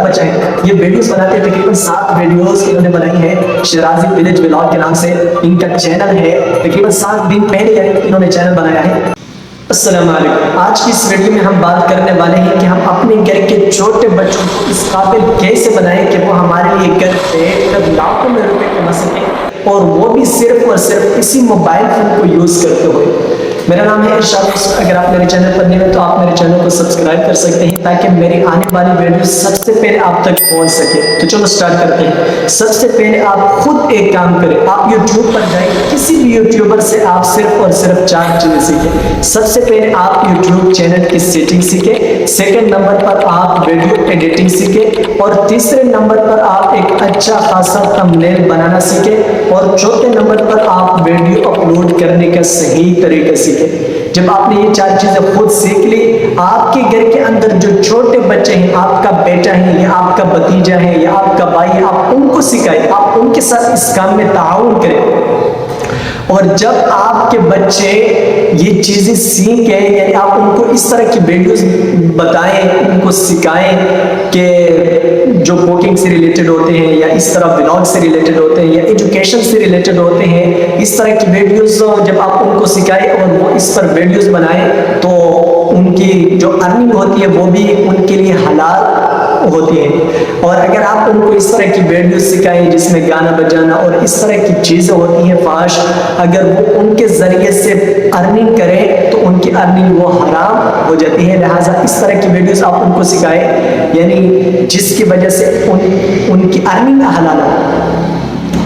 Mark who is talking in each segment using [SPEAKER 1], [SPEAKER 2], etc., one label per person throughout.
[SPEAKER 1] بچہ ہے، یہ ویڈیوز بناتے ہیں، تقریباً 7 ویڈیوز انہوں نے بنائی ہیں شیرازی ولیج ولاگ کے نام سے ان کا چینل ہے، تقریباً 7 دن پہلے انہوں نے چینل بنایا ہے۔ السلام علیکم، آج کی اس ویڈیو میں ہم بات کرنے والے ہیں کہ ہم اپنے گھر کے چھوٹے بچوں کو اس قابل کیسے بنائیں کہ وہ ہمارے لیے گھر بیٹھ کر لاکھوں میں روپے کما سکیں، اور وہ بھی صرف اور صرف اسی موبائل فون کو یوز کرتے ہوئے۔ میرا نام ہے ارشاد یوسف، اگر آپ میرے چینل پر نئے ہیں تو آپ میرے چینل کو سبسکرائب کر سکتے ہیں تاکہ میری آنے والی ویڈیو سب سے پہلے آپ تک پہنچ سکے۔ تو چلو سٹارٹ کرتے ہیں۔ سب سے پہلے آپ خود ایک کام کریں، آپ یوٹیوب پر جائیں، کسی بھی یوٹیوبر سے آپ صرف اور صرف 4 چیزیں سیکھیں۔ سب سے پہلے آپ یوٹیوب چینل کی سیٹنگ سیکھیں، سیکنڈ نمبر پر آپ ویڈیو ایڈیٹنگ سیکھیں، اور تیسرے نمبر پر آپ ایک اچھا خاصا تھمبنیل بنانا سیکھیں، اور چوتھے نمبر پر آپ ویڈیو اپلوڈ کرنے کا صحیح طریقہ سیکھیں۔ جب آپ نے یہ 4 چیزیں خود سیکھ لی، آپ کے گھر کے اندر جو چھوٹے بچے ہیں، آپ کا بیٹا ہے یا آپ کا بھتیجا ہے یا آپ کا بھائی ہے، آپ ان کو سکھائیں، آپ ان کے ساتھ اس کام میں تعاون کریں۔ اور جب آپ کے بچے یہ چیزیں سیکھیں، یعنی آپ ان کو اس طرح کی ویڈیوز بتائیں، ان کو سکھائیں کہ جو کوکنگ سے ریلیٹڈ ہوتے ہیں یا اس طرح ولاگ سے ریلیٹڈ ہوتے ہیں یا ایجوکیشن سے ریلیٹڈ ہوتے ہیں، اس طرح کی ویڈیوز جب آپ ان کو سکھائیں اور وہ اس پر ویڈیوز بنائیں تو ان کی جو ارننگ ہوتی ہے وہ بھی ان کے لیے حلال ہوتی ہے۔ اور اگر آپ ان کو اس طرح کی ویڈیوز سکھائیں جس میں گانا بجانا اور اس طرح کی چیزیں ہوتی ہیں فحش، اگر وہ ان کے ذریعے سے ارننگ کریں تو ان کی ارننگ وہ حرام ہو جاتی ہے۔ لہٰذا اس طرح کی ویڈیوز آپ ان کو سکھائیں، یعنی جس کی وجہ سے ان کی ارننگ حلال ہو،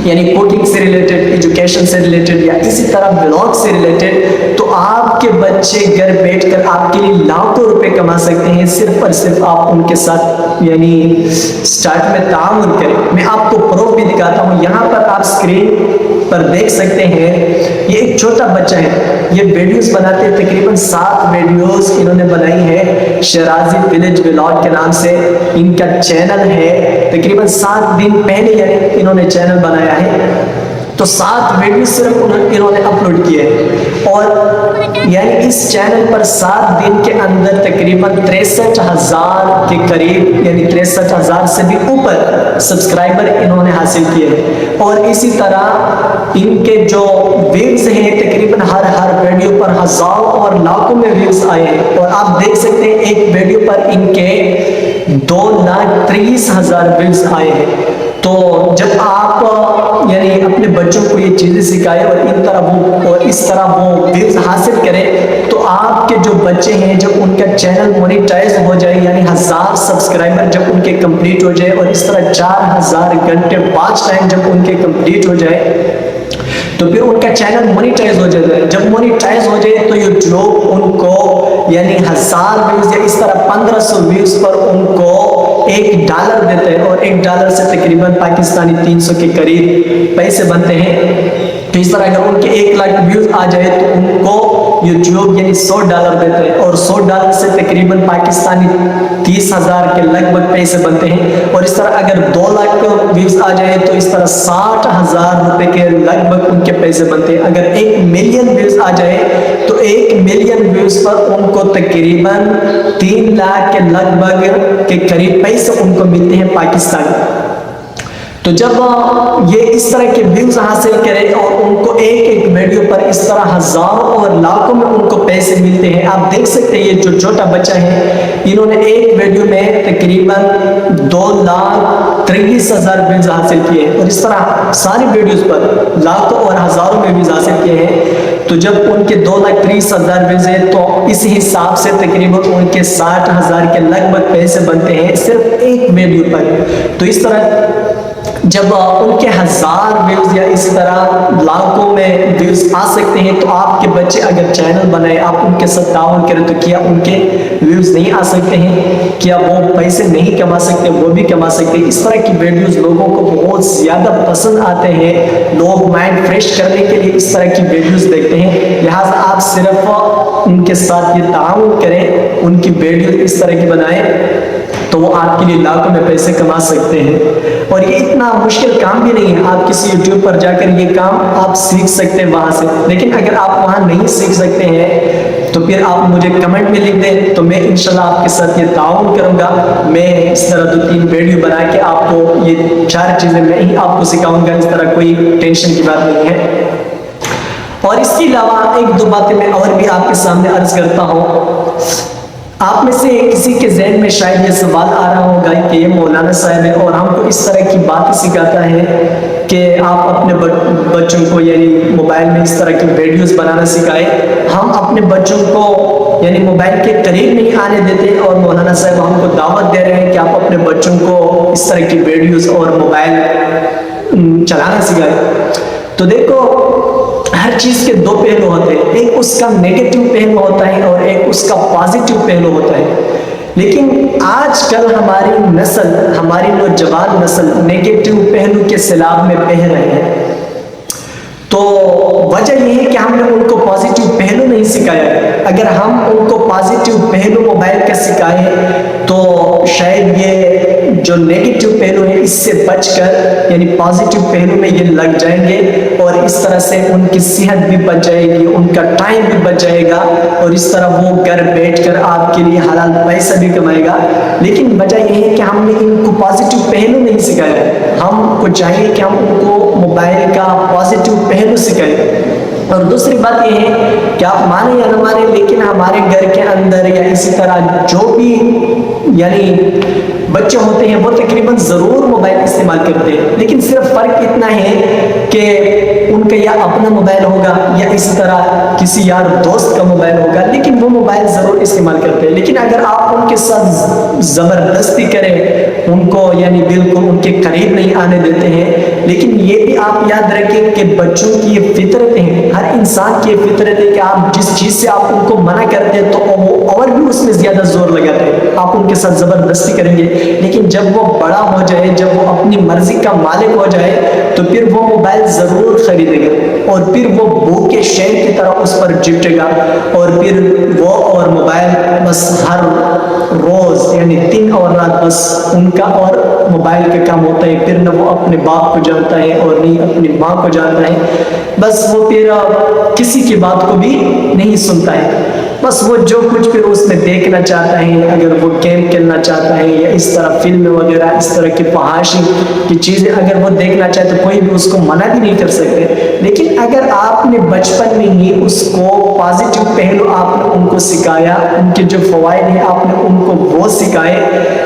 [SPEAKER 1] یعنی کوکنگ سے ریلیٹڈ، ایجوکیشن سے ریلیٹڈ یا اسی طرح بلاگ سے ریلیٹڈ، تو آپ کے بچے گھر بیٹھ کر آپ کے لیے لاکھوں روپے کما سکتے ہیں، صرف اور صرف آپ ان کے ساتھ یعنی سٹارٹ میں تعاون کریں۔ میں آپ کو پروف بھی دکھاتا ہوں، یہاں پر آپ اسکرین پر دیکھ سکتے ہیں، یہ ایک چھوٹا بچہ ہے، یہ ویڈیوز بناتے ہیں، تقریباً 7 ویڈیوز انہوں نے بنائی ہے شیرازی ولیج ولاگ کے نام سے ان کا چینل ہے، تقریباً 7 دن پہلے یعنی انہوں نے چینل بنایا ہے، تو 7 ویڈیو صرف انہوں نے اپلوڈ کیے ہیں، اور یعنی اس چینل پر 7 دن کے اندر تقریباً 63,000 کے قریب، یعنی 63,000 سے بھی اوپر سبسکرائبر انہوں نے حاصل کیے ہیں۔ اور اسی طرح ان کے جو ویوز ہیں تقریباً ہر ویڈیو پر ہزاروں اور لاکھوں میں ویوز آئے ہیں، اور آپ دیکھ سکتے ہیں ایک ویڈیو پر ان کے 2,30,000 ویوز آئے ہیں۔ تو جب آپ یعنی اپنے بچوں کو یہ چیزیں سکھائیں اور اس طرح وہ ویوز حاصل کریں، تو آپ کے جو بچے ہیں جب ان کا چینل مونیٹائز ہو جائے، یعنی 1000 سبسکرائبر جب ان کے کمپلیٹ ہو جائے اور اس طرح 4000 گھنٹے واچ ٹائم جب ان کے کمپلیٹ ہو جائے، تو پھر ان کا چینل مونیٹائز ہو جاتا ہے۔ جب مونیٹائز ہو جائے تو یوٹیوب ان کو یعنی 1000 ویوز یا اس طرح 1500 ویوز پر ان کو $1 دیتے ہیں، اور $1 سے تقریباً پاکستانی 300 کے قریب پیسے بنتے ہیں۔ تو اس طرح اگر ان کے 1 لاکھ ویوز آ جائے تو ان کو یوٹیوب یعنی $100 دیتے ہیں، اور $100 سے تقریباً پاکستانی 30,000 کے لگ بھگ پیسے بنتے ہیں۔ اور اس طرح اگر 2 لاکھ ویوز آ جائے تو اس طرح 60,000 روپے کے لگ بھگ ان کے پیسے بنتے ہیں۔ اگر 1 ملین ویوز آ جائے تو 1 ملین ویوز پر ان کو تقریباً 3 لاکھ کے لگ بھگ کے قریب پیسے ان کو ملتے ہیں پاکستانی۔ تو جب یہ اس طرح کے ویوز حاصل کریں اور ان کو ایک ویڈیو پر اس طرح ہزاروں اور لاکھوں میں ان کو پیسے ملتے ہیں، آپ دیکھ سکتے ہیں یہ جو چھوٹا بچہ ہے، انہوں نے ایک ویڈیو میں تقریباً 2,30,000 ویوز حاصل کیے ہیں، اور اس طرح ساری ویڈیوز پر لاکھوں اور ہزاروں میں ویوز حاصل کیے ہیں۔ تو جب ان کے 2,30,000 ویوز ہیں تو اس حساب سے تقریباً ان کے 60,000 کے لگ بھگ پیسے بنتے ہیں صرف ایک ویڈیو پر۔ تو اس طرح جب ان کے 1000 ویوز یا اس طرح لاکھوں میں ویوز آ سکتے ہیں، تو آپ کے بچے اگر چینل بنائے، آپ ان کے ساتھ تعاون کریں، تو کیا ان کے ویوز نہیں آ سکتے ہیں؟ کیا وہ پیسے نہیں کما سکتے؟ وہ بھی کما سکتے ہیں۔ اس طرح کی ویڈیوز لوگوں کو بہت زیادہ پسند آتے ہیں، لوگ مائنڈ فریش کرنے کے لیے اس طرح کی ویڈیوز دیکھتے ہیں۔ لہٰذا آپ صرف ان کے ساتھ یہ تعاون کریں، ان کی ویڈیوز اس طرح کی بنائیں، تو وہ آپ کے لیے لاکھوں میں پیسے کما سکتے ہیں۔ اور یہ اتنا مشکل کام بھی نہیں ہے، آپ کسی یوٹیوب پر جا کر یہ کام آپ سیکھ سکتے ہیں وہاں سے. لیکن اگر آپ وہاں نہیں سیکھ سکتے ہیں تو پھر آپ مجھے کمنٹ میں لکھ دیں، تو میں انشاءاللہ آپ کے ساتھ یہ تعاون کروں گا. میں اس طرح 2-3 ویڈیو بنا کے آپ کو یہ 4 چیزیں میں ہی آپ کو سکھاؤں گا. اس طرح کوئی ٹینشن کی بات نہیں ہے. اور اس کے علاوہ 1-2 باتیں میں اور بھی آپ کے سامنے عرض کرتا ہوں. آپ میں سے کسی کے ذہن میں شاید یہ سوال آ رہا ہوگا کہ یہ مولانا صاحب ہے اور ہم کو اس طرح کی باتیں سکھاتا ہے کہ آپ اپنے بچوں کو یعنی موبائل میں اس طرح کی ویڈیوز بنانا سکھائے. ہم اپنے بچوں کو یعنی موبائل کے قریب نہیں آنے دیتے، اور مولانا صاحب ہم کو دعوت دے رہے ہیں کہ آپ اپنے بچوں کو اس طرح کی ویڈیوز اور موبائل چلانا سکھائے. تو دیکھو، ہر چیز کے 2 پہلو ہوتے ہیں. ایک اس کا نیگیٹو پہلو ہوتا ہے اور ایک اس کا پازیٹیو پہلو ہوتا ہے. لیکن آج کل ہماری نسل، ہماری نوجوان نسل نیگیٹو پہلو کے سیلاب میں بہہ رہے ہیں. تو وجہ یہ ہے کہ ہم نے ان کو پازیٹیو پہلو نہیں سکھایا. اگر ہم ان کو پازیٹیو پہلو موبائل کا سکھائیں تو شاید یہ جو نیگیٹو پہلو ہے اس سے بچ کر یعنی پازیٹیو پہلو میں یہ لگ جائیں گے، اور اس طرح سے ان کی صحت بھی بچ جائے گی، ان کا ٹائم بھی بچ جائے گا، اور اس طرح وہ گھر بیٹھ کر آپ کے لیے حلال پیسہ بھی کمائے گا. لیکن وجہ یہ ہے کہ ہم نے ان کو پازیٹیو پہلو نہیں سکھایا. ہم کو چاہیے کہ ہم ان کو موبائل کا پازیٹیو پہلو سکھائیں. اور دوسری بات یہ ہے کہ آپ مانیں یا نہ مانیں، لیکن ہمارے گھر کے اندر یا اسی طرح جو بھی یعنی بچے ہوتے ہیں وہ تقریباً ضرور موبائل استعمال کرتے ہیں. لیکن صرف فرق اتنا ہے کہ ان کا یا اپنا موبائل ہوگا یا اسی طرح کسی یار دوست کا موبائل ہوگا، لیکن وہ موبائل ضرور استعمال کرتے ہیں. لیکن اگر آپ ان کے ساتھ زبردستی کریں، ان کو یعنی بالکل ان کے قریب نہیں آنے دیتے ہیں. لیکن یہ بھی آپ یاد رکھیں کہ بچوں کی یہ فطرت ہے، ہر انسان کی یہ فطرت ہے کہ آپ جس چیز سے آپ ان کو منع کرتے ہیں تو وہ اور بھی اس میں زیادہ زور لگاتے ہیں. آپ ان کے ساتھ زبردستی کریں گے، لیکن جب وہ بڑا ہو جائے، جب وہ اپنی مرضی کا مالک ہو جائے تو پھر وہ موبائل ضرور خریدے گا، اور پھر وہ بھوکے شیر کی طرح اس پر چپٹے گا. اور پھر وہ اور موبائل بس ہر روز یعنی 3 اور رات بس ان کا اور موبائل کا کام ہوتا ہے. پھر نہ وہ اپنے باپ کو جانتا ہے اور نہیں اپنی ماں کو جانتا ہے. بس وہ پھر کسی کی بات کو بھی نہیں سنتا ہے. بس وہ جو کچھ پھر اس میں دیکھنا چاہتا ہے، اگر وہ گیم کھیلنا چاہتا ہے یا اس طرح فلم وغیرہ اس طرح کی فحاشی کی چیزیں اگر وہ دیکھنا چاہے تو کوئی بھی اس کو منع بھی نہیں کر سکتے. لیکن اگر آپ نے بچپن میں ہی اس کو پازیٹیو پہلو آپ نے ان کو سکھایا، ان کے جو فوائد ہیں آپ نے ان کو وہ سکھائے،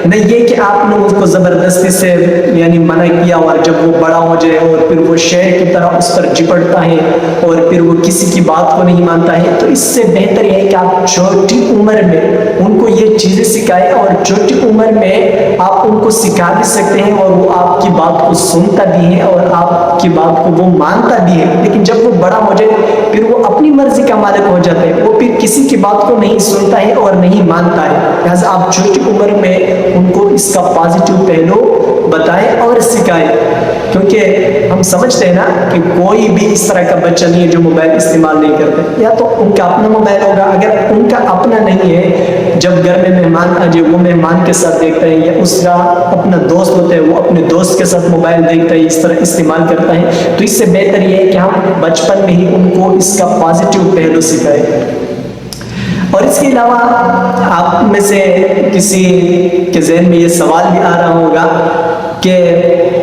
[SPEAKER 1] نہ یہ کہ آپ نے ان کو زبردستی سے یعنی منع کیا اور جب وہ بڑا ہو جائے اور پھر وہ شیر کی طرح اس پر چپٹتا ہے اور پھر وہ کسی کی بات کو نہیں مانتا ہے. تو اس سے بہتر یہ ہے کہ آپ چھوٹی عمر میں ان کو یہ چیزیں سکھائیں، اور چھوٹی عمر میں آپ ان کو سکھا بھی سکتے ہیں اور وہ آپ کی بات کو سنتا بھی ہے اور آپ کی بات کو وہ مانتا بھی ہے. لیکن جب وہ بڑا ہو جائے پھر وہ اپنی مرضی کا مالک ہو جاتا ہے، وہ پھر کسی کی بات کو نہیں سنتا ہے اور نہیں مانتا ہے. لہٰذا آپ چھوٹی عمر میں ان کو اس کا پازیٹیو پہلو بتائیں اور سکھائیں. کیونکہ ہم سمجھتے ہیں نا کہ کوئی بھی اس طرح کا بچہ نہیں ہے جو موبائل استعمال نہیں کرتے. یا تو ان کا اپنا موبائل ہوگا، اگر ان کا اپنا نہیں ہے، جب گھر میں مہمان آ جائے وہ مہمان کے ساتھ دیکھتا ہے، یا اس کا اپنا دوست ہوتا ہے وہ اپنے دوست کے ساتھ موبائل دیکھتا ہے، اس طرح استعمال کرتا ہے. تو اس سے بہتر یہ ہے کہ ہم بچپن میں ہی ان کو اس کا پازیٹیو پہلو سکھائیں. اور اس کے علاوہ آپ میں سے کسی کے ذہن میں یہ سوال بھی آ رہا ہوگا کہ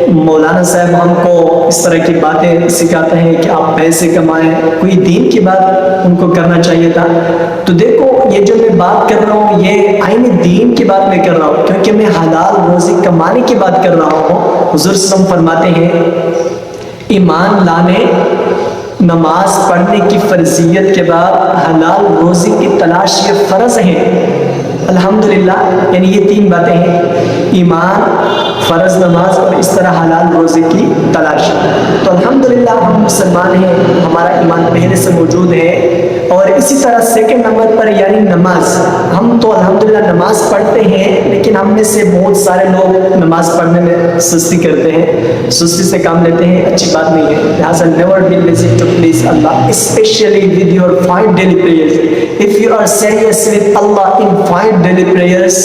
[SPEAKER 1] مولانا صاحب ہم کو اس طرح کی باتیں سکھاتے ہیں کہ آپ پیسے کمائیں، کوئی دین کی بات ان کو کرنا چاہیے تھا. تو دیکھو، یہ جو میں بات کر رہا ہوں یہ عین دین کی بات میں کر رہا ہوں، کیونکہ میں حلال روزی کمانے کی بات کر رہا ہوں. حضور صلی اللہ علیہ وسلم فرماتے ہیں ایمان لانے، نماز پڑھنے کی فرضیت کے بعد حلال روزی کی تلاش یہ فرض ہے. الحمدللہ، یعنی یہ 3 باتیں ہیں: ایمان، فرض نماز اور اس طرح حلال روزی کی تلاش. تو الحمدللہ ہم مسلمان ہیں، ہمارا ایمان پہلے سے موجود ہے. اور اسی طرح سیکنڈ نمبر پر یعنی نماز، ہم تو الحمدللہ نماز پڑھتے ہیں، لیکن ہم میں سے بہت سارے لوگ نماز پڑھنے میں سستی کرتے ہیں، سستی سے کام لیتے ہیں. اچھی بات نہیں ہے. لہٰذا never be lazy to please Allah, especially with your 5 daily prayers. If you are serious with Allah in 5 daily prayers,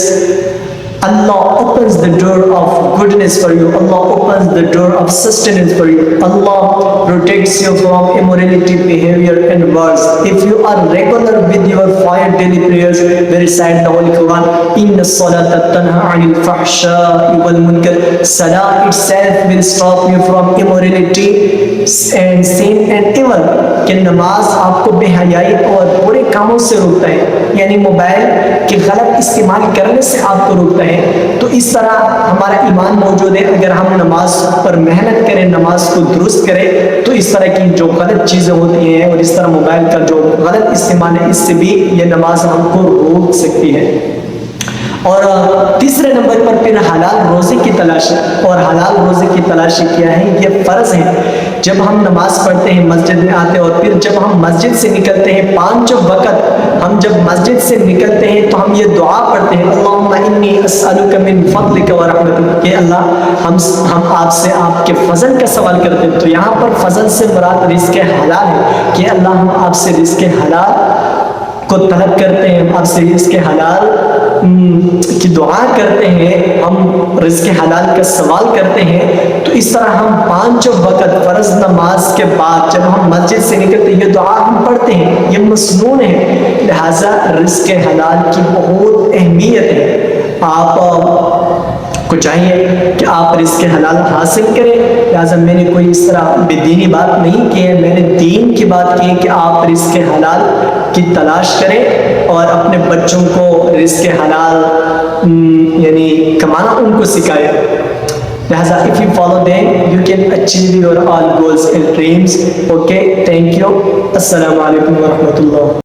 [SPEAKER 1] Allah opens the door of goodness for you. Allah opens the door of sustenance for you. Allah protects you from immorality, behavior and words. If you are regular with your 5 daily prayers, we recite the Holy Quran. Inna salata tanha anil fahsha'i wal munkar. Salah itself will stop you from immorality and sin and evil. کہ نماز آپ کو بے حیائی اور برے کاموں سے روکتا ہے، یعنی موبائل کے غلط استعمال کرنے سے آپ کو روکتا ہے. تو اس طرح ہمارا ایمان موجود ہے. اگر ہم نماز پر محنت کریں، نماز کو درست کریں، تو اس طرح کی جو غلط چیزیں ہوتی ہیں اور اس طرح موبائل کا جو غلط استعمال ہے، اس سے بھی یہ نماز ہم کو روک سکتی ہے. اور تیسرے نمبر پر پھر حلال روزے کی تلاشی. اور حلال روزے کی تلاشی کیا ہے؟ یہ فرض ہے. جب ہم نماز پڑھتے ہیں، مسجد میں آتے ہیں، اور پھر جب ہم مسجد سے نکلتے ہیں 5 وقت ہم جب مسجد سے نکلتے ہیں تو ہم یہ دعا پڑھتے ہیں، اللہم انی اسألک من فضلک و رحمتک، کہ اللہ ہم آپ سے آپ کے فضل کا سوال کرتے ہیں. تو یہاں پر فضل سے مراد رزق حلال ہے، کہ اللہ ہم آپ سے رزق حلال کو طلب کرتے ہیں، آپ سے رزق حلال کی دعا کرتے ہیں، ہم رزق حلال کا سوال کرتے ہیں. تو اس طرح ہم 5 وقت فرض نماز کے بعد جب ہم مسجد سے نکلتے ہیں یہ دعا ہم پڑھتے ہیں، یہ مسنون ہے. لہٰذا رزق حلال کی بہت اہمیت ہے. آپ کو چاہیے کہ آپ رزق حلال حاصل کریں. لہٰذا میں نے کوئی اس طرح بے دینی بات نہیں کی ہے، میں نے دین کی بات کی ہے کہ آپ رزق حلال کی تلاش کریں اور اپنے بچوں کو رزق حلال یعنی کمانا ان کو سکھائیں. لہٰذا if you follow them you can achieve your all goals and dreams. Okay, thank you. السلام علیکم ورحمۃ اللہ.